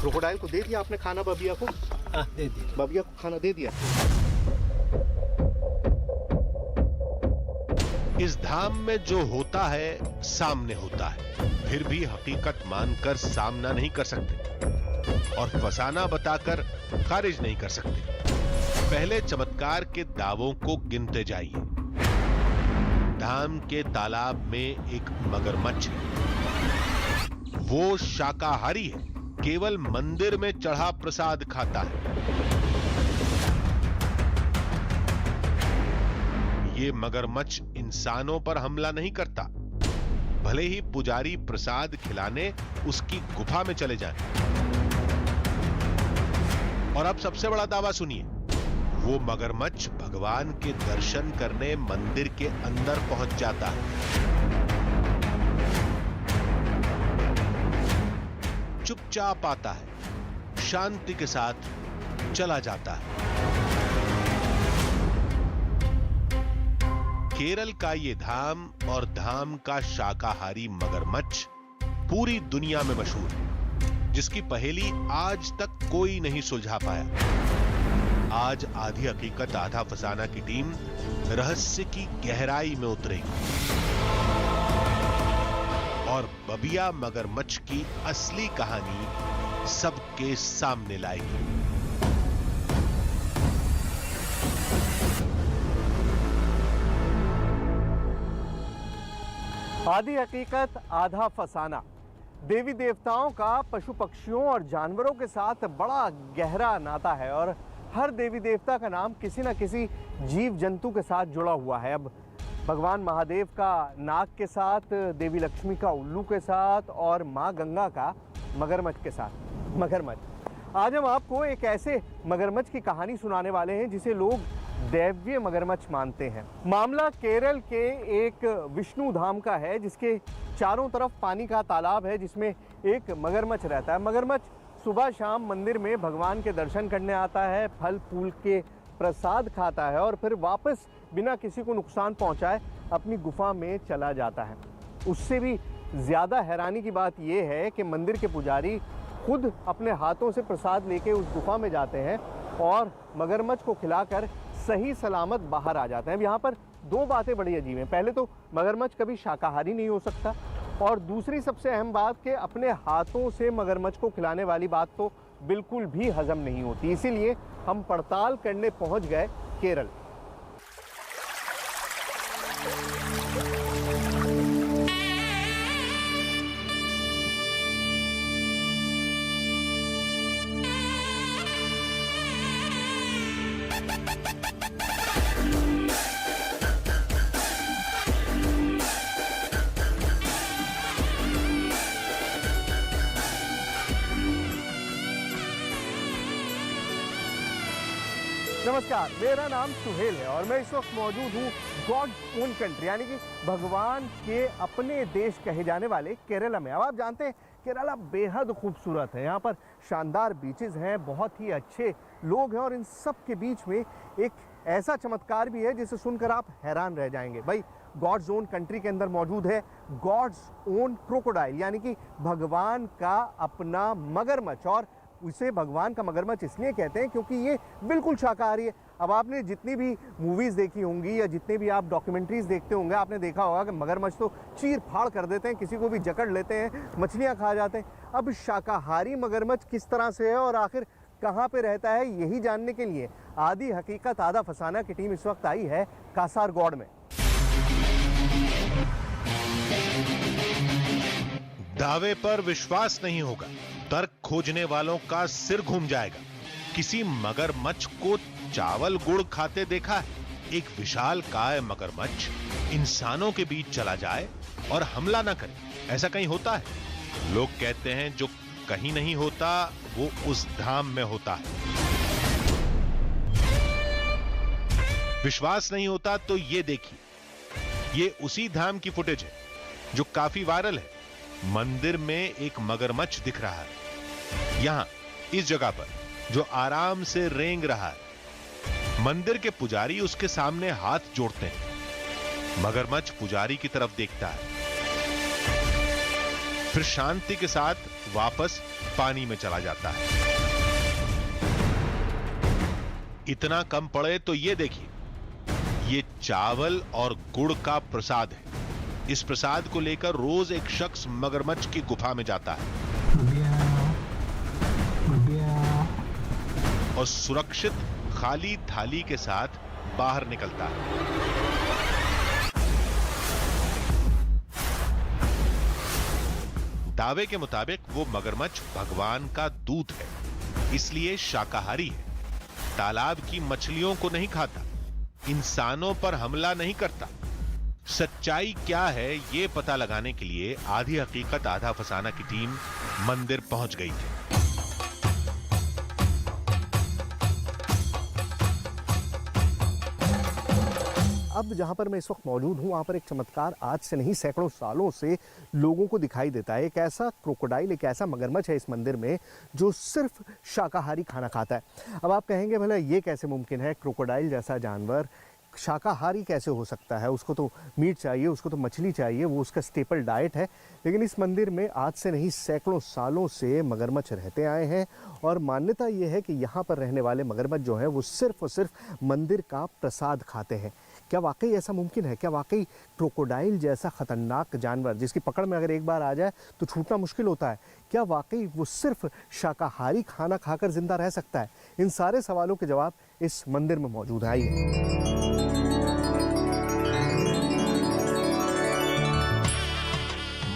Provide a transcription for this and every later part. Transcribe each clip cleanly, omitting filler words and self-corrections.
Crocodile को दे दिया आपने खाना, बबिया को? हाँ, दे दिया। बबिया को खाना दे दिया। इस धाम में जो होता है सामने होता है, फिर भी हकीकत मानकर सामना नहीं कर सकते और फसाना बताकर खारिज नहीं कर सकते। पहले चमत्कार के दावों को गिनते जाइए। धाम के तालाब में एक मगरमच्छ है। वो शाकाहारी है, केवल मंदिर में चढ़ा प्रसाद खाता है। ये मगरमच्छ इंसानों पर हमला नहीं करता, भले ही पुजारी प्रसाद खिलाने उसकी गुफा में चले जाएं। और अब सबसे बड़ा दावा सुनिए, वो मगरमच्छ भगवान के दर्शन करने मंदिर के अंदर पहुंच जाता है। चुपचाप आता है, शांति के साथ चला जाता है। केरल का ये धाम और धाम का शाकाहारी मगरमच्छ पूरी दुनिया में मशहूर है, जिसकी पहेली आज तक कोई नहीं सुलझा पाया। आज आधी हकीकत आधा फसाना की टीम रहस्य की गहराई में उतरेगी और बबिया मगरमच्छ की असली कहानी सबके सामने लाएगी। आधी हकीकत आधा फसाना। देवी देवताओं का पशु पक्षियों और जानवरों के साथ बड़ा गहरा नाता है और हर देवी देवता का नाम किसी न किसी जीव जंतु के साथ जुड़ा हुआ है। अब भगवान महादेव का नाग के साथ, देवी लक्ष्मी का उल्लू के साथ और माँ गंगा का मगरमच्छ के साथ। मगरमच्छ। आज हम आपको एक ऐसे मगरमच्छ की कहानी सुनाने वाले हैं जिसे लोग दैवीय मगरमच्छ मानते हैं। मामला केरल के एक विष्णु धाम का है, जिसके चारों तरफ पानी का तालाब है, जिसमें एक मगरमच्छ रहता है। मगरमच्छ सुबह शाम मंदिर में भगवान के दर्शन करने आता है, फल फूल के प्रसाद खाता है और फिर वापस बिना किसी को नुकसान पहुंचाए अपनी गुफा में चला जाता है। उससे भी ज़्यादा हैरानी की बात यह है कि मंदिर के पुजारी खुद अपने हाथों से प्रसाद लेके उस गुफा में जाते हैं और मगरमच्छ को खिलाकर सही सलामत बाहर आ जाते हैं। अब यहाँ पर दो बातें बड़ी अजीब हैं। पहले तो मगरमच्छ कभी शाकाहारी नहीं हो सकता और दूसरी सबसे अहम बात कि अपने हाथों से मगरमच्छ को खिलाने वाली बात तो बिल्कुल भी हजम नहीं होती। इसीलिए हम पड़ताल करने पहुंच गए केरल। नमस्कार, मेरा नाम सुहेल है और मैं इस वक्त मौजूद हूँ गॉड्स ओन कंट्री यानी कि भगवान के अपने देश कहे जाने वाले केरला में। अब आप जानते हैं केरला बेहद खूबसूरत है। यहाँ पर शानदार बीचेस हैं, बहुत ही अच्छे लोग हैं और इन सब के बीच में एक ऐसा चमत्कार भी है जिसे सुनकर आप हैरान रह जाएंगे। भाई, गॉड्स ओन कंट्री के अंदर मौजूद है गॉड्स ओन क्रोकोडाइल यानी कि भगवान का अपना मगरमच्छ। और उसे भगवान का मगरमच्छ इसलिए कहते हैं क्योंकि ये बिल्कुल शाकाहारी है। अब आपने जितनी भी मूवीज़ देखी होंगी या जितने भी आप डॉक्यूमेंट्रीज़ देखते होंगे, आपने देखा होगा कि मगरमच्छ तो चीर फाड़ कर देते हैं, किसी को भी जकड़ लेते हैं, मछलियाँ खा जाते हैं। अब शाकाहारी मगरमच्छ किस तरह से है और आखिर कहाँ पे रहता है, यही जानने के लिए आधी हकीकत आधा फसाना की टीम इस वक्त आई है कासारगोड में। दावे पर विश्वास नहीं होगा, तर्क खोजने वालों का सिर घूम जाएगा। किसी मगरमच्छ को चावल गुड़ खाते देखा है? एक विशाल काय मगरमच्छ इंसानों के बीच चला जाए और हमला ना करे, ऐसा कहीं होता है? लोग कहते हैं जो कहीं नहीं होता वो उस धाम में होता है। विश्वास नहीं होता तो ये देखिए, ये उसी धाम की फुटेज है जो काफी वायरल है। मंदिर में एक मगरमच्छ दिख रहा है, यहां इस जगह पर, जो आराम से रेंग रहा है। मंदिर के पुजारी उसके सामने हाथ जोड़ते हैं। मगरमच्छ पुजारी की तरफ देखता है, फिर शांति के साथ वापस पानी में चला जाता है। इतना कम पड़े तो ये देखिए, ये चावल और गुड़ का प्रसाद है। इस प्रसाद को लेकर रोज एक शख्स मगरमच्छ की गुफा में जाता है और सुरक्षित खाली थाली के साथ बाहर निकलता है। दावे के मुताबिक वो मगरमच्छ भगवान का दूत है, इसलिए शाकाहारी है। तालाब की मछलियों को नहीं खाता, इंसानों पर हमला नहीं करता। सच्चाई क्या है ये पता लगाने के लिए आधी हकीकत आधा फसाना की टीम मंदिर पहुंच गई थी। अब जहाँ पर मैं इस वक्त मौजूद हूँ, वहाँ पर एक चमत्कार आज से नहीं सैकड़ों सालों से लोगों को दिखाई देता है। एक ऐसा क्रोकोडाइल, एक ऐसा मगरमच्छ है इस मंदिर में जो सिर्फ शाकाहारी खाना खाता है। अब आप कहेंगे भला ये कैसे मुमकिन है, क्रोकोडाइल जैसा जानवर शाकाहारी कैसे हो सकता है? उसको तो मीट चाहिए, उसको तो मछली चाहिए, वो उसका स्टेपल डाइट है। लेकिन इस मंदिर में आज से नहीं सैकड़ों सालों से मगरमच्छ रहते आए हैं और मान्यता ये है कि यहाँ पर रहने वाले मगरमच्छ जो हैं वो सिर्फ और सिर्फ मंदिर का प्रसाद खाते हैं। क्या वाकई ऐसा मुमकिन है? क्या वाकई क्रोकोडाइल जैसा खतरनाक जानवर जिसकी पकड़ में अगर एक बार आ जाए तो छूटना मुश्किल होता है, क्या वाकई वो सिर्फ शाकाहारी खाना खाकर जिंदा रह सकता है? इन सारे सवालों के जवाब इस मंदिर में मौजूद है। आइए।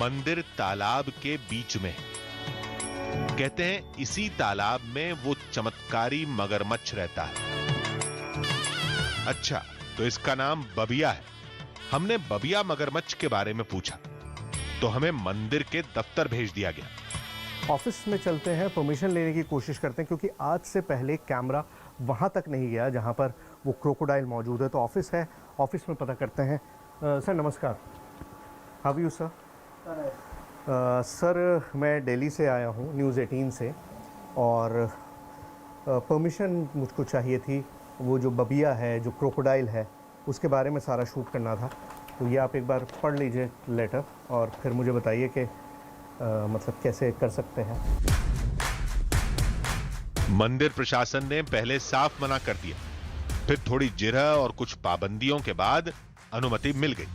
मंदिर तालाब के बीच में है। कहते हैं इसी तालाब में वो चमत्कारी मगरमच्छ रहता है। अच्छा, तो इसका नाम बबिया है। हमने बबिया मगरमच्छ के बारे में पूछा तो हमें मंदिर के दफ्तर भेज दिया गया। ऑफिस में चलते हैं, परमिशन लेने की कोशिश करते हैं, क्योंकि आज से पहले कैमरा वहां तक नहीं गया जहां पर वो क्रोकोडाइल मौजूद है। तो ऑफिस है, ऑफिस में पता करते हैं। सर नमस्कार, how are you sir? Sir मैं दिल्ली से आया हूँ, न्यूज़ 18 से, और परमिशन मुझको चाहिए थी। वो जो बबिया है, जो क्रोकोडाइल है, उसके बारे में सारा शूट करना था। तो ये आप एक बार पढ़ लीजिए लेटर और फिर मुझे बताइए कि मतलब कैसे कर सकते हैं। मंदिर प्रशासन ने पहले साफ मना कर दिया, फिर थोड़ी जिरह और कुछ पाबंदियों के बाद अनुमति मिल गई।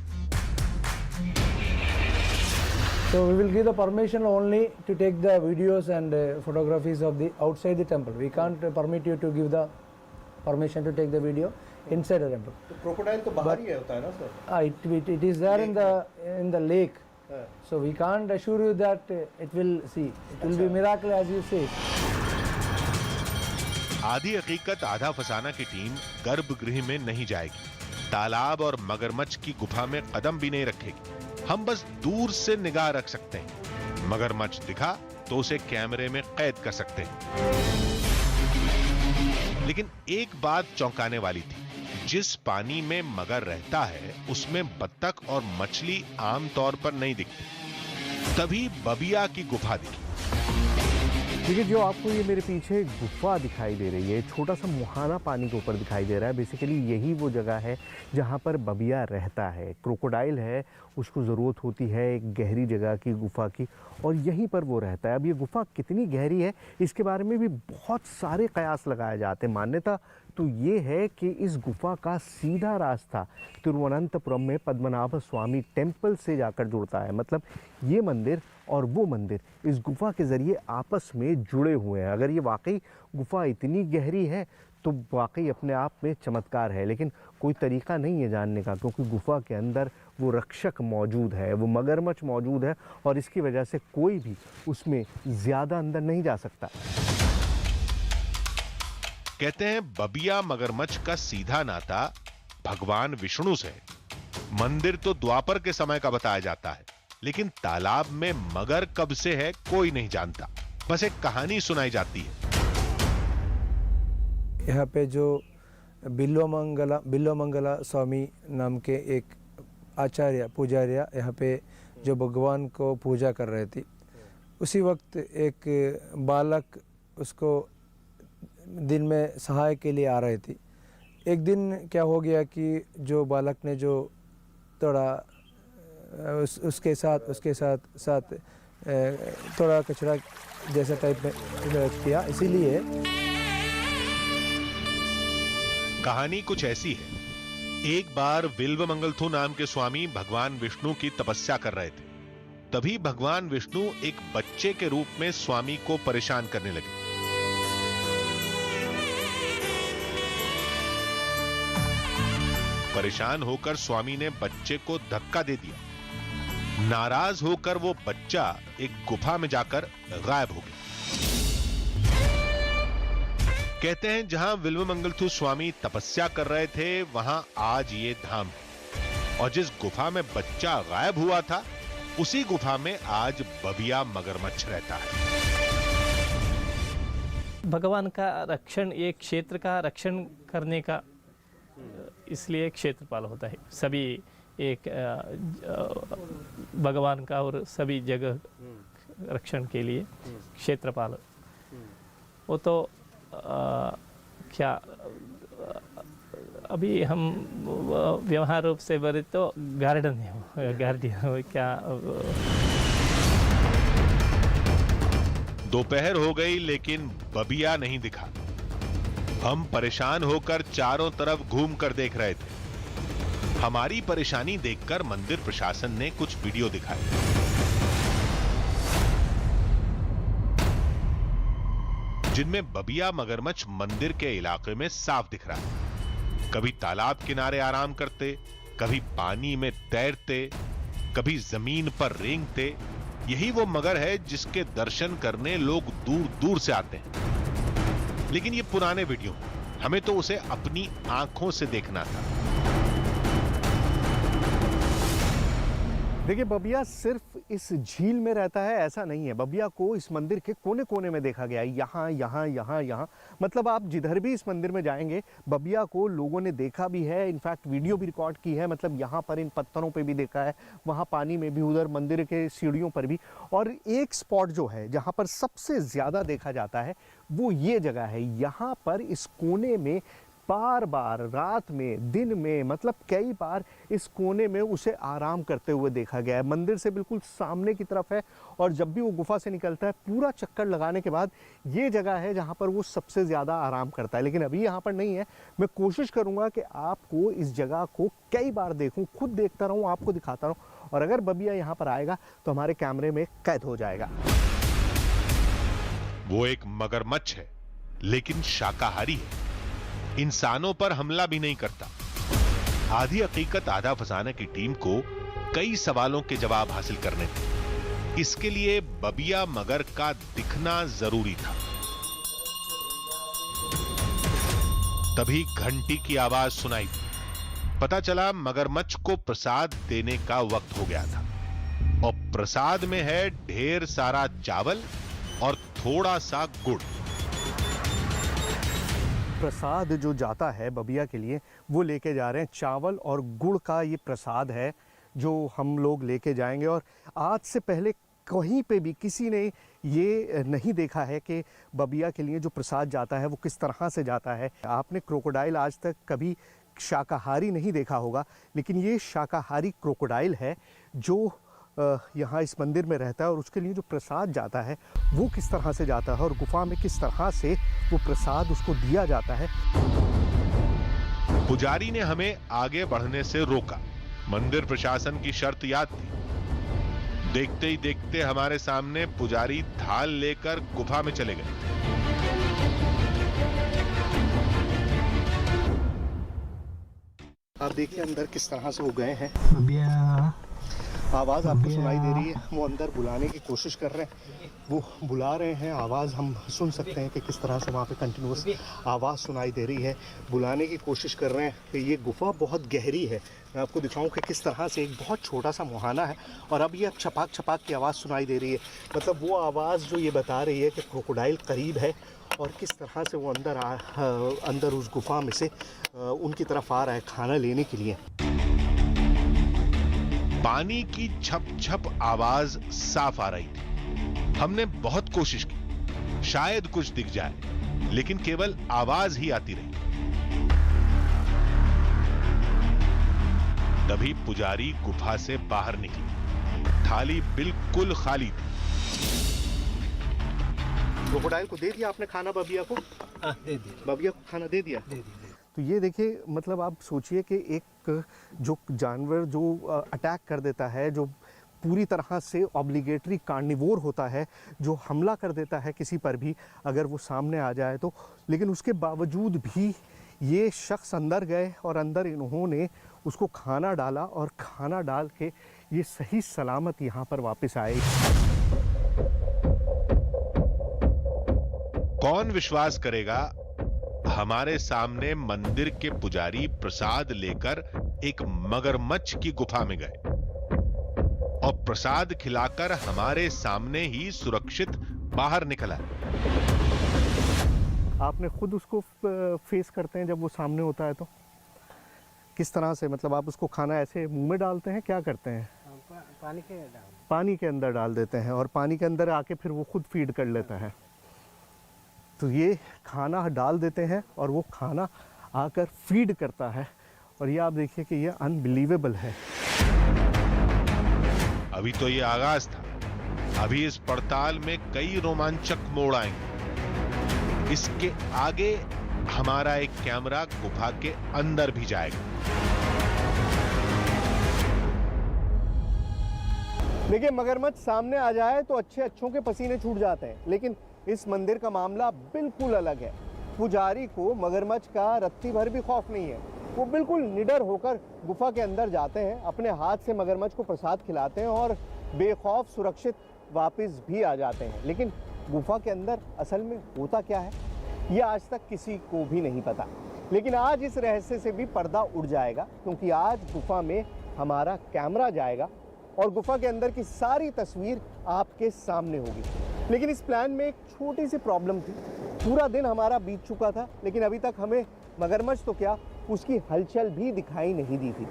So we will give the permission only to take the videos and photographies of the outside the temple. We can't permit you to give the permission to take the video inside the temple. तो crocodile तो बाहर ही होता है ना sir? It is there in the lake. So we can't assure you that it will be miracle as you say. आधी हकीकत आधा फसाना की टीम गर्भगृह में नहीं जाएगी, तालाब और मगरमच्छ की गुफा में कदम भी नहीं रखेगी। हम बस दूर से निगाह रख सकते हैं। मगरमच्छ दिखा तो उसे कैमरे में कैद कर सकते हैं। लेकिन एक बात चौंकाने वाली थी, जिस पानी में मगर रहता है उसमें बत्तख और मछली आमतौर पर नहीं दिखती। तभी बबिया की गुफा दिखी। देखिए, जो आपको ये मेरे पीछे गुफा दिखाई दे रही है, छोटा सा मुहाना पानी के ऊपर दिखाई दे रहा है। बेसिकली यही वो जगह है जहाँ पर बबिया रहता है। क्रोकोडाइल है, उसको ज़रूरत होती है एक गहरी जगह की, गुफा की, और यहीं पर वो रहता है। अब ये गुफा कितनी गहरी है इसके बारे में भी बहुत सारे कयास लगाए जाते हैं। मान्यता तो ये है कि इस गुफा का सीधा रास्ता तिरुवनंतपुरम में पद्मनाभ स्वामी टेम्पल से जाकर जुड़ता है। मतलब ये मंदिर और वो मंदिर इस गुफा के ज़रिए आपस में जुड़े हुए हैं। अगर ये वाकई गुफा इतनी गहरी है तो वाकई अपने आप में चमत्कार है, लेकिन कोई तरीका नहीं है जानने का, क्योंकि गुफा के अंदर वो रक्षक मौजूद है, वो मगरमच्छ मौजूद है, और इसकी वजह से कोई भी उसमें ज़्यादा अंदर नहीं जा सकता। कहते हैं बबिया मगरमच्छ का सीधा नाता भगवान विष्णु से है। मंदिर तो द्वापर के समय का बताया जाता है, लेकिन तालाब में मगर कब से है कोई नहीं जानता। बस एक कहानी सुनाई जाती है। यहाँ पे जो बिल्वमंगला स्वामी नाम के एक आचार्य पुजारिया यहाँ पे जो भगवान को पूजा कर रहे थे, उसी वक्त एक बालक उसको दिन में सहाय के लिए आ रहे थे। एक दिन क्या हो गया कि जो बालक ने जो थोड़ा उसके साथ थोड़ा कचरा जैसा टाइप में रख दिया, इसीलिए। कहानी कुछ ऐसी है। एक बार विल्व मंगलथु नाम के स्वामी भगवान विष्णु की तपस्या कर रहे थे। तभी भगवान विष्णु एक बच्चे के रूप में स्वामी को परेशान करने लगे। परेशान होकर स्वामी ने बच्चे को धक्का दे दिया। नाराज होकर वो बच्चा एक गुफा में जाकर गायब हो गया। कहते हैं जहां विल्व मंगलथु स्वामी तपस्या कर रहे थे वहां आज ये धाम है, और जिस गुफा में बच्चा गायब हुआ था उसी गुफा में आज बबिया मगरमच्छ रहता है। भगवान का रक्षण, एक क्षेत्र का रक्षण करने का इसलिए क्षेत्रपाल होता है। सभी एक भगवान का और सभी जगह रक्षण के लिए क्षेत्रपाल। वो तो क्या अभी हम व्यवहार रूप से बोले तो गार्डन है, गार्डियन क्या। दोपहर हो गई लेकिन बबिया नहीं दिखा। हम परेशान होकर चारों तरफ घूम कर देख रहे थे। हमारी परेशानी देखकर मंदिर प्रशासन ने कुछ वीडियो दिखाए। जिनमें बबिया मगरमच्छ मंदिर के इलाके में साफ दिख रहा है। कभी तालाब किनारे आराम करते, कभी पानी में तैरते, कभी जमीन पर रेंगते। यही वो मगर है जिसके दर्शन करने लोग दूर दूर से आते हैं। लेकिन ये पुराने वीडियो, हमें तो उसे अपनी आंखों से देखना था। देखिए, बबिया सिर्फ इस झील में रहता है ऐसा नहीं है। बबिया को इस मंदिर के कोने कोने में देखा गया है, यहाँ यहाँ यहाँ यहाँ। मतलब आप जिधर भी इस मंदिर में जाएंगे बबिया को लोगों ने देखा भी है। इनफैक्ट वीडियो भी रिकॉर्ड की है। मतलब यहाँ पर इन पत्थरों पे भी देखा है, वहाँ पानी में भी, उधर मंदिर के सीढ़ियों पर भी। और एक स्पॉट जो है जहाँ पर सबसे ज़्यादा देखा जाता है वो ये जगह है। यहाँ पर इस कोने में बार बार रात में, दिन में, मतलब कई बार इस कोने में उसे आराम करते हुए देखा गया है। मंदिर से बिल्कुल सामने की तरफ है, और जब भी वो गुफा से निकलता है पूरा चक्कर लगाने के बाद ये जगह है जहाँ पर वो सबसे ज़्यादा आराम करता है। लेकिन अभी यहाँ पर नहीं है। मैं कोशिश करूँगा कि आपको इस जगह को कई बार देखूँ, खुद देखता रहूँ, आपको दिखाता रहूँ, और अगर बबिया यहाँ पर आएगा तो हमारे कैमरे में कैद हो जाएगा। वो एक मगरमच्छ है लेकिन शाकाहारी है। इंसानों पर हमला भी नहीं करता। आधी हकीकत आधा फसाना की टीम को कई सवालों के जवाब हासिल करने थे। इसके लिए बबिया मगर का दिखना जरूरी था। तभी घंटी की आवाज सुनाई दी। पता चला मगरमच्छ को प्रसाद देने का वक्त हो गया था, और प्रसाद में है ढेर सारा चावल और थोड़ा सा गुड़। प्रसाद जो जाता है बबिया के लिए वो लेके जा रहे हैं चावल और गुड़ का। ये प्रसाद है जो हम लोग लेके जाएंगे। और आज से पहले कहीं पे भी किसी ने ये नहीं देखा है कि बबिया के लिए जो प्रसाद जाता है वो किस तरह से जाता है। आपने क्रोकोडाइल आज तक कभी शाकाहारी नहीं देखा होगा, लेकिन ये शाकाहारी क्रोकोडाइल है जो यहाँ इस मंदिर में रहता है। और उसके लिए जो प्रसाद जाता है वो किस तरह से जाता है, और गुफा में किस तरह से वो प्रसाद उसको दिया जाता है। पुजारी ने हमें आगे बढ़ने से रोका। मंदिर प्रशासन की शर्त याद थी। देखते ही देखते हमारे सामने पुजारी थाल लेकर गुफा में चले गए। आप देखिए अंदर किस तरह से वो गए हैं। बबिया आवाज़ आपको सुनाई दे रही है, वो अंदर बुलाने की कोशिश कर रहे हैं। वो बुला रहे हैं, आवाज़ हम सुन सकते हैं कि किस तरह से वहाँ पे कंटिन्यूस आवाज़ सुनाई दे रही है। बुलाने की कोशिश कर रहे हैं कि ये गुफा बहुत गहरी है। मैं आपको दिखाऊं कि किस तरह से एक बहुत छोटा सा मुहाना है, और अब ये छपाक छपाक की आवाज़ सुनाई दे रही है। मतलब वो आवाज़ जो ये बता रही है कि क्रोकोडाइल करीब है, और किस तरह से वो अंदर उस गुफा में से उनकी तरफ आ रहा है खाना लेने के लिए। पानी की छप छप आवाज साफ आ रही थी। हमने बहुत कोशिश की, शायद कुछ दिख जाए, लेकिन केवल आवाज ही आती रही। तभी पुजारी गुफा से बाहर निकली। थाली बिल्कुल खाली थी। क्रोकोडाइल को दे दिया आपने खाना, बबिया को? दे दिया। बबिया को खाना दे दिया? दे दिया। तो ये देखिए, मतलब आप सोचिए कि एक जो जानवर जो अटैक कर देता है, जो पूरी तरह से ऑब्लिगेटरी कार्निवोर होता है, जो हमला कर देता है किसी पर भी अगर वो सामने आ जाए तो, लेकिन उसके बावजूद भी ये शख्स अंदर गए और अंदर इन्होंने उसको खाना डाला और खाना डाल के ये सही सलामत यहाँ पर वापस आए। कौन विश्वास करेगा, हमारे सामने मंदिर के पुजारी प्रसाद लेकर एक मगरमच्छ की गुफा में गए और प्रसाद खिलाकर हमारे सामने ही सुरक्षित बाहर निकला। आपने खुद उसको फेस करते हैं जब वो सामने होता है तो किस तरह से, मतलब आप उसको खाना ऐसे मुंह में डालते हैं, क्या करते हैं? पानी के अंदर डाल देते हैं और पानी के अंदर आके फिर वो खुद फीड कर लेता है। तो ये खाना डाल देते हैं और वो खाना आकर फीड करता है और ये आप देखिए कि ये अनबिलीवेबल है। अभी तो ये आगाज था, अभी इस पड़ताल में कई रोमांचक मोड़ आएंगे। इसके आगे हमारा एक कैमरा गुफा के अंदर भी जाएगा। देखिए, मगरमच्छ सामने आ जाए तो अच्छों के पसीने छूट जाते हैं, लेकिन इस मंदिर का मामला बिल्कुल अलग है। पुजारी को मगरमच्छ का रत्ती भर भी खौफ नहीं है। वो बिल्कुल निडर होकर गुफा के अंदर जाते हैं, अपने हाथ से मगरमच्छ को प्रसाद खिलाते हैं और बेखौफ सुरक्षित वापस भी आ जाते हैं। लेकिन गुफा के अंदर असल में होता क्या है, ये आज तक किसी को भी नहीं पता। लेकिन आज इस रहस्य से भी पर्दा उड़ जाएगा, क्योंकि आज गुफा में हमारा कैमरा जाएगा और गुफा के अंदर की सारी तस्वीर आपके सामने होगी। लेकिन इस प्लान में एक छोटी सी प्रॉब्लम थी। पूरा दिन हमारा बीत चुका था, लेकिन अभी तक हमें मगरमच्छ तो क्या, उसकी हलचल भी दिखाई नहीं दी थी।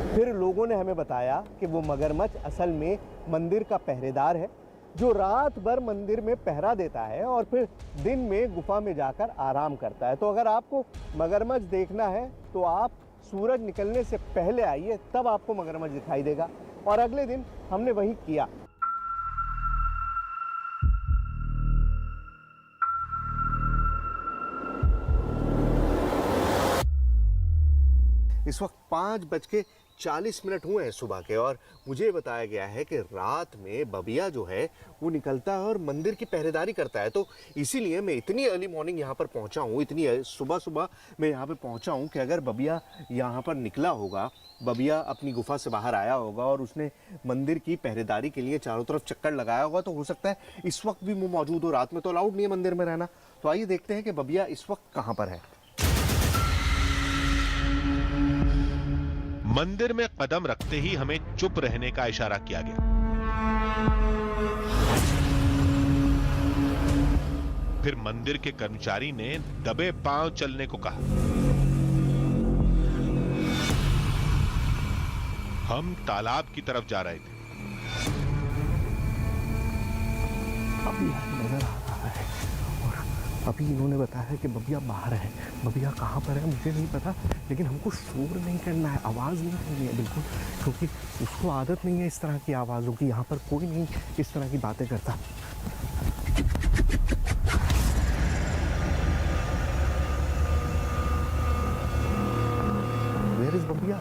फिर लोगों ने हमें बताया कि वो मगरमच्छ असल में मंदिर का पहरेदार है, जो रात भर मंदिर में पहरा देता है और फिर दिन में गुफा में जाकर आराम करता है। तो अगर आपको मगरमच्छ देखना है तो आप सूरज निकलने से पहले आइए, तब आपको मगरमच्छ दिखाई देगा। और अगले दिन हमने वही किया। इस वक्त 5:40 हुए हैं सुबह के और मुझे बताया गया है कि रात में बबिया जो है वो निकलता है और मंदिर की पहरेदारी करता है। तो इसीलिए मैं इतनी अर्ली मॉर्निंग यहाँ पर पहुँचा हूँ, इतनी सुबह मैं यहाँ पे पहुँचा हूँ कि अगर बबिया यहाँ पर निकला होगा, बबिया अपनी गुफा से बाहर आया होगा और उसने मंदिर की पहरेदारी के लिए चारों तरफ चक्कर लगाया होगा, तो हो सकता है इस वक्त भी वो मौजूद हो। रात में तो अलाउड नहीं है मंदिर में रहना। तो आइए देखते हैं कि बबिया इस वक्त कहाँ पर है। मंदिर में कदम रखते ही हमें चुप रहने का इशारा किया गया। फिर मंदिर के कर्मचारी ने दबे पांव चलने को कहा। हम तालाब की तरफ जा रहे थे। बबिया नजर आ रहा है और अभी इन्होंने बताया कि बबिया बाहर है। बबिया कहाँ पर है मुझे नहीं पता, लेकिन हमको शोर नहीं करना है, आवाज़ नहीं करनी है बिल्कुल, क्योंकि उसको आदत नहीं है इस तरह की आवाज़ों की। यहाँ पर कोई नहीं इस तरह की बातें करता। Where is बबिया?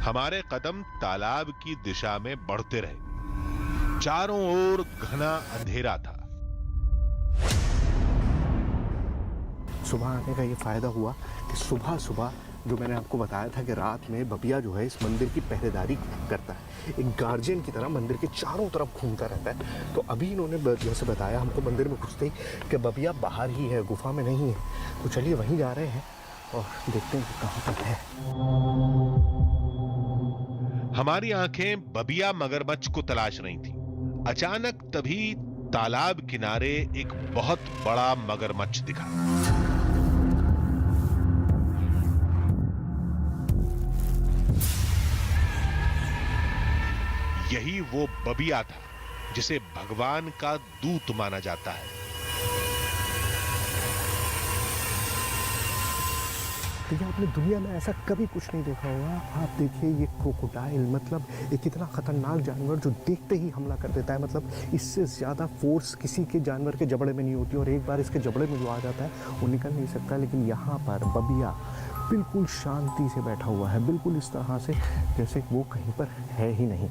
हमारे कदम तालाब की दिशा में बढ़ते रहे। चारों ओर घना अंधेरा था। सुबह आने का ये फायदा हुआ कि सुबह जो मैंने आपको बताया था कि रात में बबिया जो है इस मंदिर की पहरेदारी करता है, एक गार्जियन की तरह मंदिर के चारों तरफ घूमता रहता है। तो अभी इन्होंने जैसे बताया हमको मंदिर में घुसते ही कि बबिया बाहर ही है, गुफा में नहीं है। तो चलिए वहीं जा रहे हैं और देखते हैं कि कहाँ पर है। हमारी आंखें बबिया मगरमच्छ को तलाश रही थी। अचानक तभी तालाब किनारे एक बहुत बड़ा मगरमच्छ दिखा। यही वो बबिया था जिसे भगवान का दूत माना जाता है। देखिए आपने दुनिया में ऐसा कभी कुछ नहीं देखा होगा। आप देखिए ये क्रोकोडाइल, मतलब एक इतना ख़तरनाक जानवर जो देखते ही हमला कर देता है। मतलब इससे ज़्यादा फोर्स किसी के जानवर के जबड़े में नहीं होती, और एक बार इसके जबड़े में जो आ जाता है वो निकल नहीं सकता। लेकिन यहाँ पर बबिया बिल्कुल शांति से बैठा हुआ है, बिल्कुल इस तरह से जैसे वो कहीं पर है ही नहीं,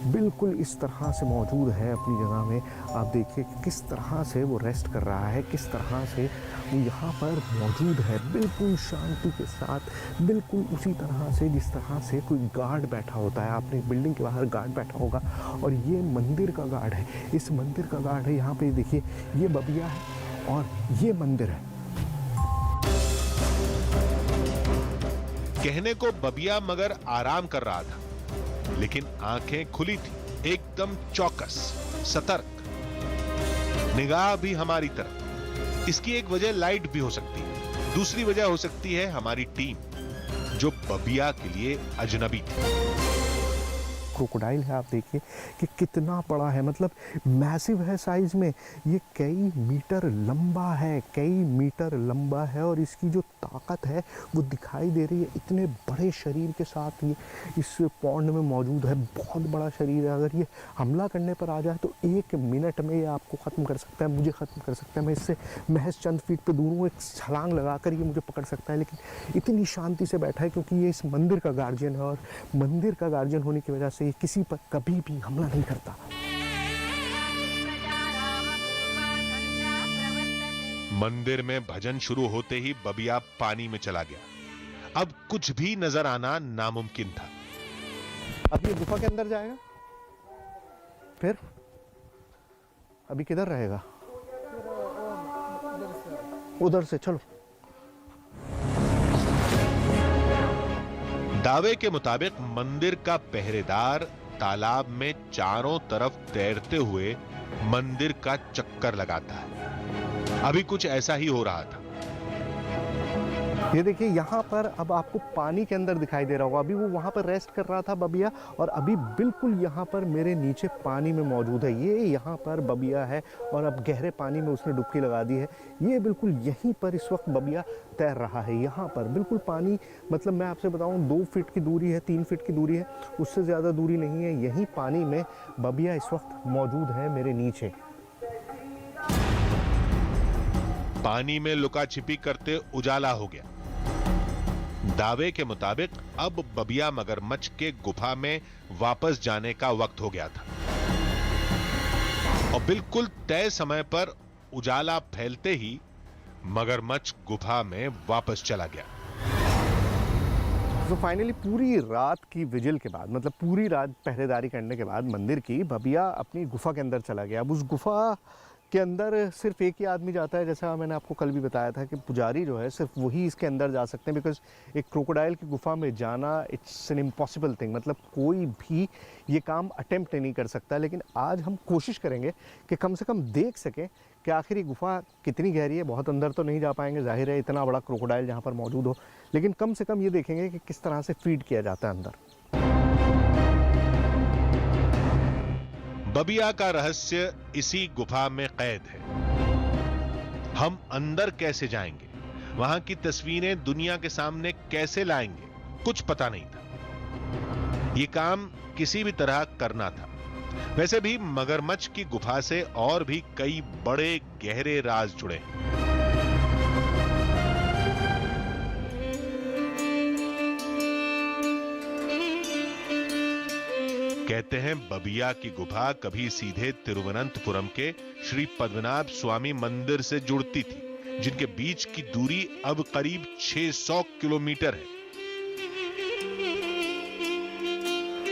बिल्कुल इस तरह से मौजूद है अपनी जगह में। आप देखिए किस तरह से वो रेस्ट कर रहा है, किस तरह से वो यहाँ पर मौजूद है, बिल्कुल शांति के साथ, बिल्कुल उसी तरह से जिस तरह से कोई गार्ड बैठा होता है। आपने बिल्डिंग के बाहर गार्ड बैठा होगा, और ये मंदिर का गार्ड है, इस मंदिर का गार्ड है। यहाँ पे देखिए ये बबिया है और ये मंदिर है। कहने को बबिया मगर आराम कर रहा था, लेकिन आंखें खुली थी, एकदम चौकस, सतर्क, निगाह भी हमारी तरफ। इसकी एक वजह लाइट भी हो सकती है, दूसरी वजह हो सकती है हमारी टीम, जो बबिया के लिए अजनबी थी। क्रोकोडाइल है, आप देखिए कि कितना बड़ा है, मतलब मैसिव है साइज में। ये कई मीटर लंबा है, कई मीटर लंबा है, और इसकी जो ताकत है वो दिखाई दे रही है। इतने बड़े शरीर के साथ ये इस पॉन्ड में मौजूद है, बहुत बड़ा शरीर है। अगर ये हमला करने पर आ जाए तो 1 मिनट में ये आपको ख़त्म कर सकता है, मुझे ख़त्म कर सकता है। मैं इससे महज चंद फीट पे दूर हूँ, एक छलांग लगाकर ये मुझे पकड़ सकता है। लेकिन इतनी शांति से बैठा है क्योंकि ये इस मंदिर का गार्जियन है, और मंदिर का गार्जियन होने की वजह से ये किसी पर कभी भी हमला नहीं करता। मंदिर में भजन शुरू होते ही बबिया पानी में चला गया। अब कुछ भी नजर आना नामुमकिन था। अब ये गुफा के अंदर जाएगा, फिर अभी किधर रहेगा? उधर से चलो। दावे के मुताबिक मंदिर का पहरेदार तालाब में चारों तरफ तैरते हुए मंदिर का चक्कर लगाता है। अभी कुछ ऐसा ही हो रहा था। ये देखिए यहाँ पर अब आपको पानी के अंदर दिखाई दे रहा होगा। अभी वो वहाँ पर रेस्ट कर रहा था बबिया, और अभी बिल्कुल यहाँ पर मेरे नीचे पानी में मौजूद है। ये यहाँ पर बबिया है, और अब गहरे पानी में उसने डुबकी लगा दी है। ये बिल्कुल यहीं पर इस वक्त बबिया तैर रहा है। यहाँ पर बिल्कुल पानी, मतलब मैं आपसे बताऊँ 2 फीट की दूरी है, 3 फीट की दूरी है, उससे ज़्यादा दूरी नहीं है। यहीं पानी में बबिया इस वक्त मौजूद है मेरे नीचे। पानी में लुका छिपी करते उजाला हो गया। दावे के मुताबिक अब बबिया मगरमच्छ के गुफा में वापस जाने का वक्त हो गया था, और बिल्कुल तय समय पर उजाला फैलते ही मगरमच्छ गुफा में वापस चला गया। तो फाइनली पूरी रात की विजिल के बाद, मतलब पूरी रात पहरेदारी करने के बाद मंदिर की, बबिया अपनी गुफा के अंदर चला गया। अब उस गुफा के अंदर सिर्फ एक ही आदमी जाता है, जैसा मैंने आपको कल भी बताया था कि पुजारी जो है सिर्फ वही इसके अंदर जा सकते हैं। बिकॉज एक क्रोकोडाइल की गुफा में जाना इट्स एन इम्पॉसिबल थिंग, मतलब कोई भी ये काम अटेम्प्ट नहीं कर सकता। लेकिन आज हम कोशिश करेंगे कि कम से कम देख सकें कि आखिर ये गुफा कितनी गहरी है। बहुत अंदर तो नहीं जा पाएंगे, जाहिर है इतना बड़ा क्रोकोडाइल जहाँ पर मौजूद हो, लेकिन कम से कम ये देखेंगे कि किस तरह से फीड किया जाता है अंदर। बबिया का रहस्य इसी गुफा में कैद है। हम अंदर कैसे जाएंगे, वहां की तस्वीरें दुनिया के सामने कैसे लाएंगे, कुछ पता नहीं था। ये काम किसी भी तरह करना था। वैसे भी मगरमच्छ की गुफा से और भी कई बड़े गहरे राज जुड़े हैं। कहते हैं बबिया की गुफा कभी सीधे तिरुवनंतपुरम के श्री पद्मनाभ स्वामी मंदिर से जुड़ती थी, जिनके बीच की दूरी अब करीब 600 किलोमीटर है।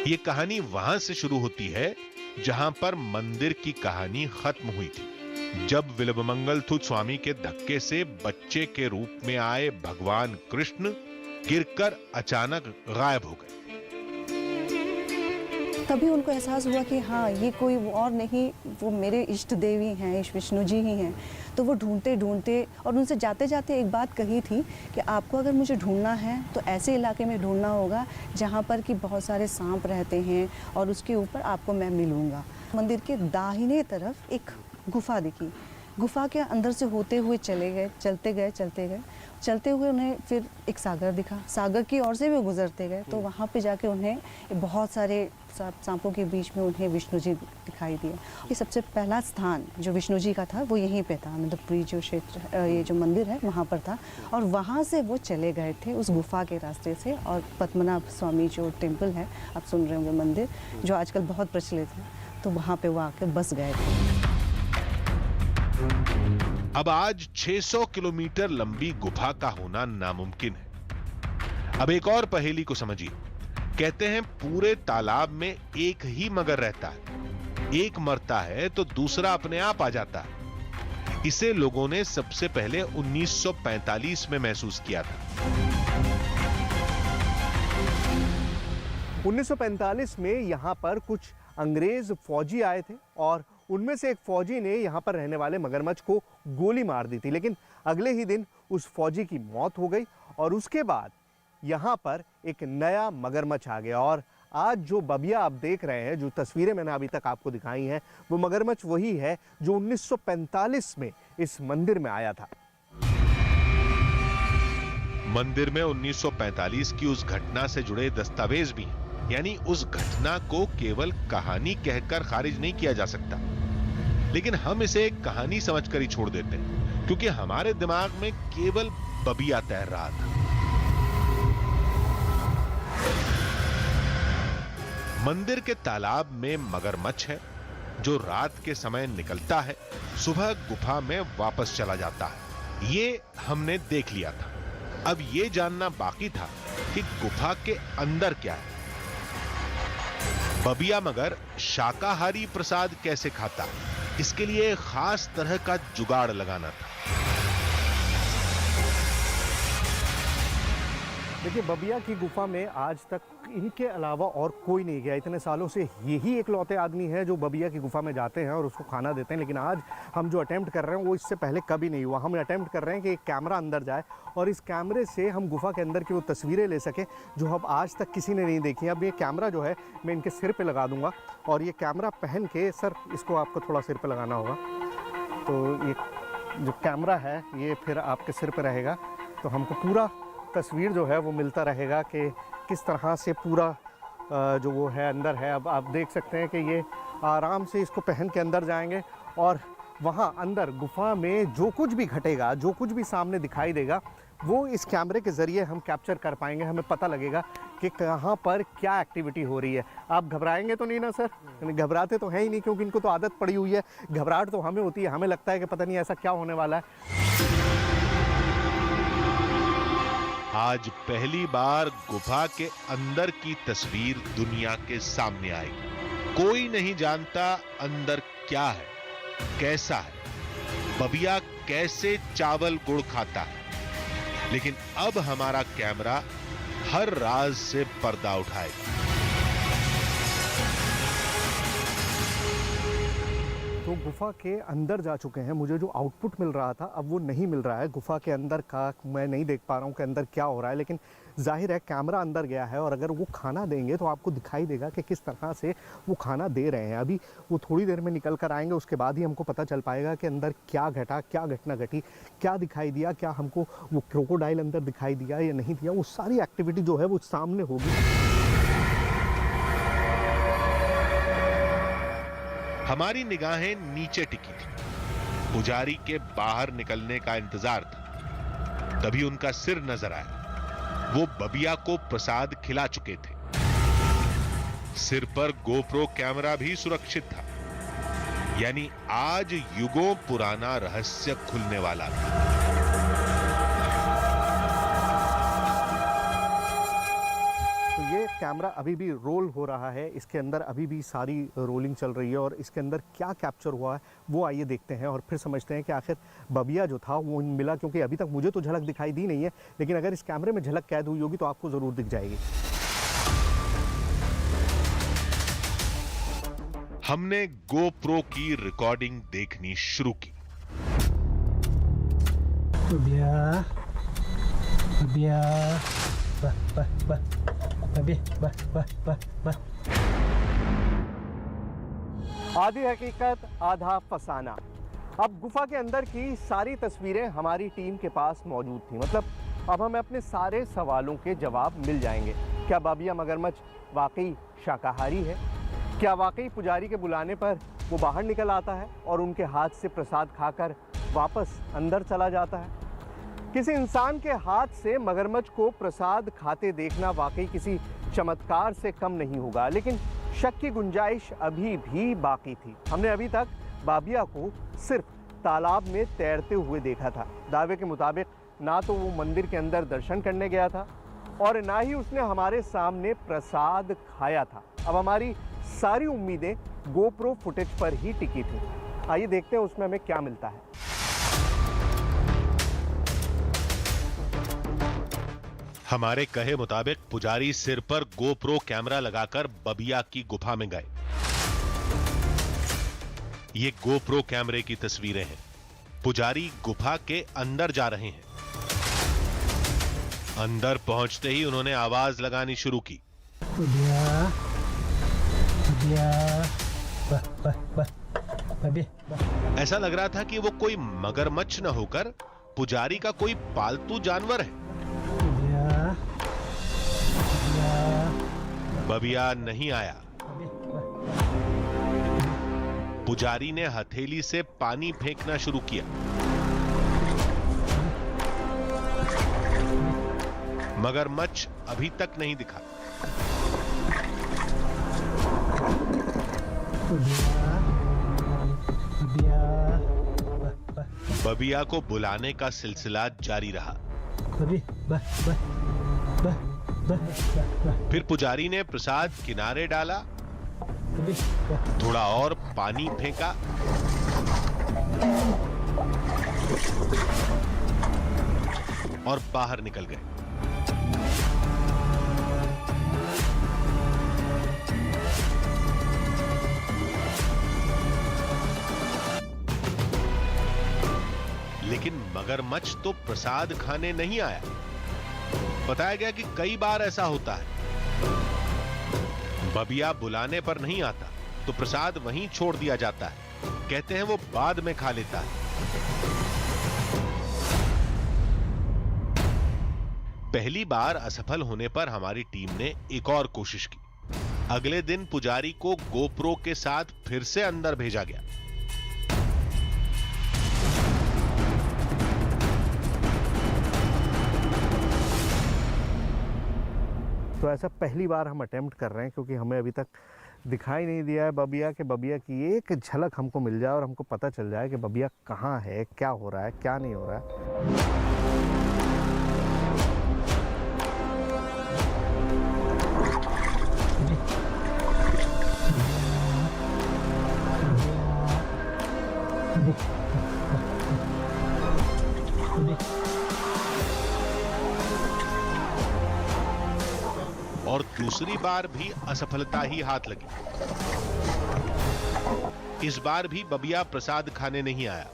ये कहानी वहां से शुरू होती है जहां पर मंदिर की कहानी खत्म हुई थी, जब विल्वमंगल स्वामी के धक्के से बच्चे के रूप में आए भगवान कृष्ण गिरकर अचानक गायब हो गए। तभी उनको एहसास हुआ कि हाँ, ये कोई और नहीं, वो मेरे इष्ट देवी हैं, विष्णु जी ही हैं। तो वो ढूंढते ढूंढते, और उनसे जाते जाते एक बात कही थी कि आपको अगर मुझे ढूंढना है तो ऐसे इलाके में ढूंढना होगा जहाँ पर कि बहुत सारे सांप रहते हैं, और उसके ऊपर आपको मैं मिलूँगा। मंदिर के दाहिने तरफ एक गुफा दिखी, गुफा के अंदर से होते हुए चले गए, चलते हुए उन्हें फिर एक सागर दिखा, सागर की ओर से भी गुजरते गए, तो वहाँ पे जाके उन्हें बहुत सारे सांपों के बीच में उन्हें विष्णु जी दिखाई दिए। ये सबसे पहला स्थान जो विष्णु जी का था वो यहीं पे था, आनंदपुरी जो क्षेत्र, ये जो मंदिर है वहाँ पर था, और वहाँ से वो चले गए थे उस गुफा के रास्ते से, और पद्मनाभ स्वामी जो टेम्पल है, आप सुन रहे होंगे, मंदिर जो आजकल बहुत प्रचलित है, तो वहाँ पे वो आके बस गए थे। अब आज 600 किलोमीटर लंबी गुफा का होना नामुमकिन है। अब एक और पहेली को समझिए। कहते हैं पूरे तालाब में एक ही मगर रहता है, एक मरता है तो दूसरा अपने आप आ जाता है। इसे लोगों ने सबसे पहले 1945 में महसूस किया था। 1945 में यहाँ पर कुछ अंग्रेज फौजी आए थे और उनमें से एक फौजी ने यहाँ पर रहने वाले मगरमच्छ को गोली मार दी थी, लेकिन अगले ही दिन उस फौजी की मौत हो गई और उसके बाद यहाँ पर एक नया मगरमच्छ आ गया। और आज जो बबिया आप देख रहे हैं, जो तस्वीरें मैंने अभी तक आपको दिखाई हैं, वो मगरमच्छ वही है जो 1945 में इस मंदिर में आया था। मंदिर में 1945 की उस घटना से जुड़े दस्तावेज भी हैं। यानी उस घटना को केवल कहानी कहकर खारिज नहीं किया जा सकता, लेकिन हम इसे एक कहानी समझकर ही छोड़ देते हैं, क्योंकि हमारे दिमाग में केवल बबिया तैर रहा था। मंदिर के तालाब में मगरमच्छ है जो रात के समय निकलता है, सुबह गुफा में वापस चला जाता है। ये हमने देख लिया था। अब ये जानना बाकी था कि गुफा के अंदर क्या है। बबिया मगर शाकाहारी प्रसाद कैसे खाता, इसके लिए एक खास तरह का जुगाड़ लगाना था। देखिए, बबिया की गुफा में आज तक इनके अलावा और कोई नहीं गया। इतने सालों से यही एकलौते आदमी है जो बबिया की गुफा में जाते हैं और उसको खाना देते हैं। लेकिन आज हम जो अटेम्प्ट कर रहे हैं वो इससे पहले कभी नहीं हुआ। हम अटेम्प्ट कर रहे हैं कि एक कैमरा अंदर जाए और इस कैमरे से हम गुफा के अंदर की वो तस्वीरें ले सकें जो अब आज तक किसी ने नहीं देखी। अब ये कैमरा जो है मैं इनके सिर पर लगा दूंगा और ये कैमरा पहन के, सर इसको आपको थोड़ा सिर पर लगाना होगा, तो ये जो कैमरा है ये फिर आपके सिर पर रहेगा, तो हमको पूरा तस्वीर जो है वो मिलता रहेगा कि किस तरह से पूरा जो वो है अंदर है। अब आप देख सकते हैं कि ये आराम से इसको पहन के अंदर जाएंगे और वहाँ अंदर गुफा में जो कुछ भी घटेगा, जो कुछ भी सामने दिखाई देगा, वो इस कैमरे के ज़रिए हम कैप्चर कर पाएंगे। हमें पता लगेगा कि कहाँ पर क्या एक्टिविटी हो रही है। आप घबराएंगे तो नहीं ना सर? घबराते तो हैं ही नहीं, क्योंकि इनको तो आदत पड़ी हुई है। घबराहट तो हमें होती है, हमें लगता है कि पता नहीं ऐसा क्या होने वाला है। आज पहली बार गुफा के अंदर की तस्वीर दुनिया के सामने आएगी। कोई नहीं जानता अंदर क्या है, कैसा है, बबिया कैसे चावल गुड़ खाता है, लेकिन अब हमारा कैमरा हर राज से पर्दा उठाएगा। तो गुफा के अंदर जा चुके हैं। मुझे जो आउटपुट मिल रहा था अब वो नहीं मिल रहा है। गुफा के अंदर का मैं नहीं देख पा रहा हूँ कि अंदर क्या हो रहा है, लेकिन जाहिर है कैमरा अंदर गया है और अगर वो खाना देंगे तो आपको दिखाई देगा कि किस तरह से वो खाना दे रहे हैं। अभी वो थोड़ी देर में निकल कर आएंगे, उसके बाद ही हमको पता चल पाएगा कि अंदर क्या घटा, क्या घटना घटी, क्या दिखाई दिया, क्या हमको वो क्रोकोडाइल अंदर दिखाई दिया या नहीं दिया। वो सारी एक्टिविटी जो है वो सामने होगी। हमारी निगाहें नीचे टिकी थी। पुजारी के बाहर निकलने का इंतजार था। तभी उनका सिर नजर आया। वो बबिया को प्रसाद खिला चुके थे। सिर पर गोप्रो कैमरा भी सुरक्षित था। यानी आज युगों पुराना रहस्य खुलने वाला था। तो ये कैमरा अभी भी रोल हो रहा है, इसके अंदर अभी भी सारी रोलिंग चल रही है और इसके अंदर क्या कैप्चर हुआ है वो आइए देखते हैं और फिर समझते हैं कि आखिर बबिया जो था वो मिला। क्योंकि अभी तक मुझे तो झलक दिखाई दी नहीं है, लेकिन अगर इस कैमरे में झलक कैद हुई होगी तो आपको ज़रूर दिख जाएगी। हमने गोप्रो की रिकॉर्डिंग देखनी शुरू की। बबिया, बबिया, आधी हकीकत आधा फसाना। अब गुफा के अंदर की सारी तस्वीरें हमारी टीम के पास मौजूद थी। मतलब अब हमें अपने सारे सवालों के जवाब मिल जाएंगे। क्या बाबिया मगरमच्छ वाकई शाकाहारी है? क्या वाकई पुजारी के बुलाने पर वो बाहर निकल आता है और उनके हाथ से प्रसाद खाकर वापस अंदर चला जाता है? किसी इंसान के हाथ से मगरमच्छ को प्रसाद खाते देखना वाकई किसी चमत्कार से कम नहीं होगा, लेकिन शक की गुंजाइश अभी भी बाकी थी। हमने अभी तक बाबिया को सिर्फ तालाब में तैरते हुए देखा था। दावे के मुताबिक ना तो वो मंदिर के अंदर दर्शन करने गया था और ना ही उसने हमारे सामने प्रसाद खाया था। अब हमारी सारी उम्मीदें गोप्रो फुटेज पर ही टिकी थी। आइए देखते हैं उसमें हमें क्या मिलता है। हमारे कहे मुताबिक पुजारी सिर पर गोप्रो कैमरा लगाकर बबिया की गुफा में गए। ये गोप्रो कैमरे की तस्वीरें हैं। पुजारी गुफा के अंदर जा रहे हैं। अंदर पहुंचते ही उन्होंने आवाज लगानी शुरू की। ऐसा लग रहा था कि वो कोई मगरमच्छ न होकर पुजारी का कोई पालतू जानवर है। बबिया नहीं आया। पुजारी ने हथेली से पानी फेंकना शुरू किया। मगरमच्छ अभी तक नहीं दिखा। बबिया को बुलाने का सिलसिला जारी रहा। फिर पुजारी ने प्रसाद किनारे डाला, थोड़ा और पानी फेंका, और बाहर निकल गए। लेकिन मगरमच्छ तो प्रसाद खाने नहीं आया। बताया गया कि कई बार ऐसा होता है, बबिया बुलाने पर नहीं आता तो प्रसाद वहीं छोड़ दिया जाता है। कहते हैं वो बाद में खा लेता है। पहली बार असफल होने पर हमारी टीम ने एक और कोशिश की। अगले दिन पुजारी को गोप्रो के साथ फिर से अंदर भेजा गया। तो ऐसा पहली बार हम अटेम्प्ट कर रहे हैं, क्योंकि हमें अभी तक दिखाई नहीं दिया है बबिया के। बबिया की एक झलक हमको मिल जाए और हमको पता चल जाए कि बबिया कहाँ है, क्या हो रहा है, क्या नहीं हो रहा है। और दूसरी बार भी असफलता ही हाथ लगी। इस बार भी बबिया प्रसाद खाने नहीं आया।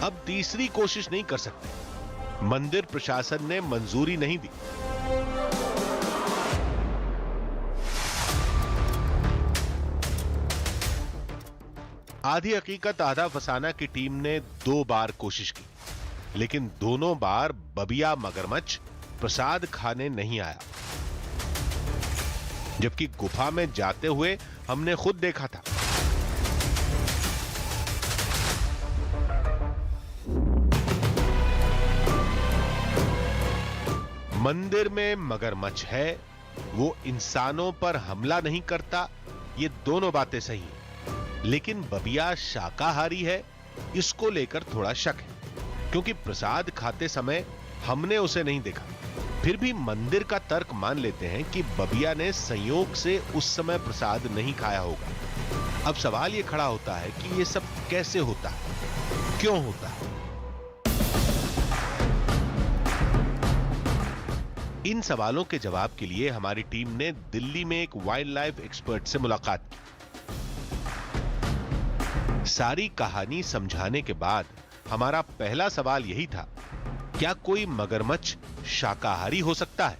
अब तीसरी कोशिश नहीं कर सकते। मंदिर प्रशासन ने मंजूरी नहीं दी। आधी हकीकत आधा फसाना की टीम ने 2 बार कोशिश की, लेकिन दोनों बार बबिया मगरमच्छ प्रसाद खाने नहीं आया। जबकि गुफा में जाते हुए हमने खुद देखा था। मंदिर में मगरमच्छ है, वो इंसानों पर हमला नहीं करता, ये दोनों बातें सही हैं। लेकिन बबिया शाकाहारी है, इसको लेकर थोड़ा शक है, क्योंकि प्रसाद खाते समय हमने उसे नहीं देखा। फिर भी मंदिर का तर्क मान लेते हैं कि बबिया ने संयोग से उस समय प्रसाद नहीं खाया होगा। अब सवाल यह खड़ा होता है कि यह सब कैसे होता है, क्यों होता है? इन सवालों के जवाब के लिए हमारी टीम ने दिल्ली में एक वाइल्ड लाइफ एक्सपर्ट से मुलाकात की। सारी कहानी समझाने के बाद हमारा पहला सवाल यही था, क्या कोई मगरमच्छ शाकाहारी हो सकता है?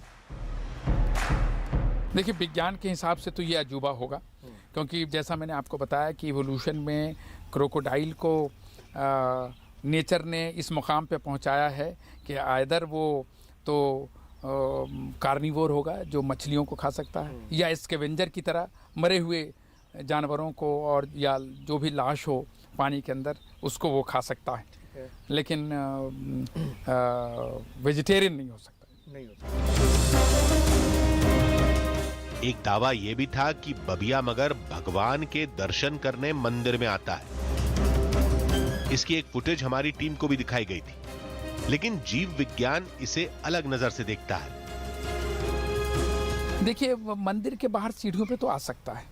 देखिए, विज्ञान के हिसाब से तो ये अजूबा होगा, क्योंकि जैसा मैंने आपको बताया कि इवोल्यूशन में क्रोकोडाइल को नेचर ने इस मुकाम पे पहुंचाया है कि आइदर वो तो कार्निवोर होगा जो मछलियों को खा सकता है, या स्कैवेंजर की तरह मरे हुए जानवरों को और या जो भी लाश हो पानी के अंदर उसको वो खा सकता है, लेकिन वेजिटेरियन नहीं हो सकता। एक दावा यह भी था कि बबिया मगर भगवान के दर्शन करने मंदिर में आता है। इसकी एक फुटेज हमारी टीम को भी दिखाई गई थी, लेकिन जीव विज्ञान इसे अलग नजर से देखता है। देखिए, मंदिर के बाहर सीढ़ियों पे तो आ सकता है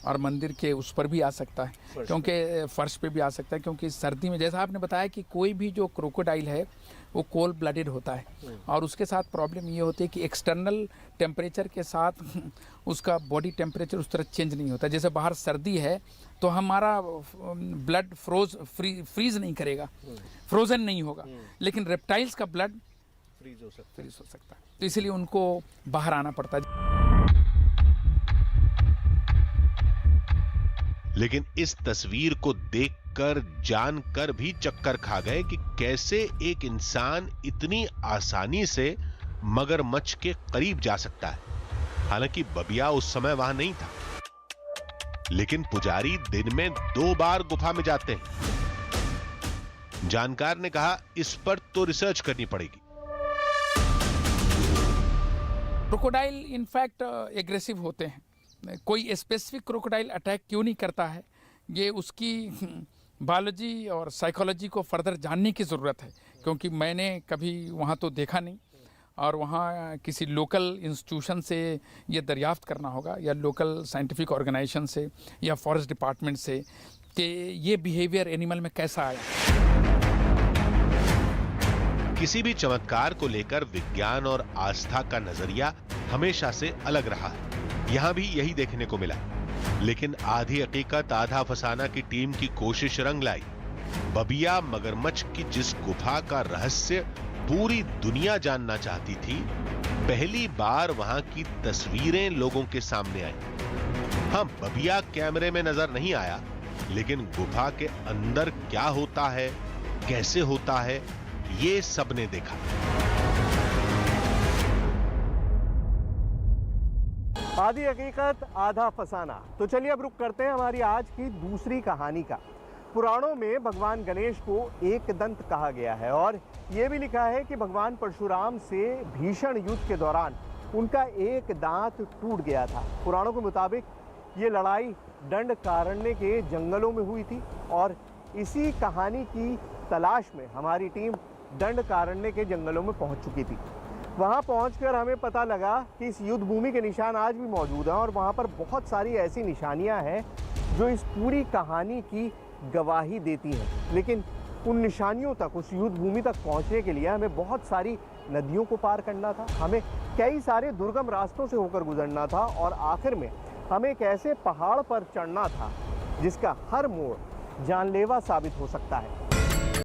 और मंदिर के उस पर भी आ सकता है, क्योंकि फर्श पे भी आ सकता है, क्योंकि सर्दी में जैसा आपने बताया कि कोई भी जो क्रोकोडाइल है वो कोल्ड ब्लडेड होता है, और उसके साथ प्रॉब्लम ये होती है कि एक्सटर्नल टेम्परेचर के साथ उसका बॉडी टेम्परेचर उस तरह चेंज नहीं होता। जैसे बाहर सर्दी है तो हमारा ब्लड फ्रीज नहीं करेगा, फ्रोजन नहीं होगा, लेकिन रेप्टाइल्स का ब्लड फ्रीज हो सकता है, तो इसलिए उनको बाहर आना पड़ता है। लेकिन इस तस्वीर को देखकर जानकर भी चक्कर खा गए कि कैसे एक इंसान इतनी आसानी से मगरमच्छ के करीब जा सकता है। हालांकि बबिया उस समय वहां नहीं था, लेकिन पुजारी दिन में 2 बार गुफा में जाते हैं। जानकार ने कहा इस पर तो रिसर्च करनी पड़ेगी। क्रोकोडाइल इनफैक्ट एग्रेसिव होते हैं। कोई स्पेसिफिक क्रोकोडाइल अटैक क्यों नहीं करता है, ये उसकी बायोलॉजी और साइकोलॉजी को फर्दर जानने की ज़रूरत है, क्योंकि मैंने कभी वहाँ तो देखा नहीं, और वहाँ किसी लोकल इंस्टीट्यूशन से ये दरियाफ्त करना होगा, या लोकल साइंटिफिक ऑर्गेनाइजेशन से, या फॉरेस्ट डिपार्टमेंट से, कि ये बिहेवियर एनिमल में कैसा आया। किसी भी चमत्कार को लेकर विज्ञान और आस्था का नजरिया हमेशा से अलग रहा है। यहां भी यही देखने को मिला, लेकिन आधी हकीकत आधा फसाना की टीम की कोशिश रंग लाई। बबिया मगरमच्छ की जिस गुफा का रहस्य पूरी दुनिया जानना चाहती थी, पहली बार वहां की तस्वीरें लोगों के सामने आई। हां, बबिया कैमरे में नजर नहीं आया, लेकिन गुफा के अंदर क्या होता है, कैसे होता है, ये सबने देखा। आधी हकीकत आधा फसाना। तो चलिए अब रुक करते हैं हमारी आज की दूसरी कहानी का। पुराणों में भगवान गणेश को एक दंत कहा गया है, और यह भी लिखा है कि भगवान परशुराम से भीषण युद्ध के दौरान उनका एक दांत टूट गया था। पुराणों के मुताबिक ये लड़ाई दंडकारण्य के जंगलों में हुई थी, और इसी कहानी की तलाश में हमारी टीम दंडकारण्य के जंगलों में पहुंच चुकी थी। वहां पहुंचकर हमें पता लगा कि इस युद्ध भूमि के निशान आज भी मौजूद हैं, और वहां पर बहुत सारी ऐसी निशानियां हैं जो इस पूरी कहानी की गवाही देती हैं। लेकिन उन निशानियों तक, उस युद्ध भूमि तक पहुंचने के लिए हमें बहुत सारी नदियों को पार करना था, हमें कई सारे दुर्गम रास्तों से होकर गुजरना था, और आखिर में हमें एक ऐसे पहाड़ पर चढ़ना था जिसका हर मोड़ जानलेवा साबित हो सकता है।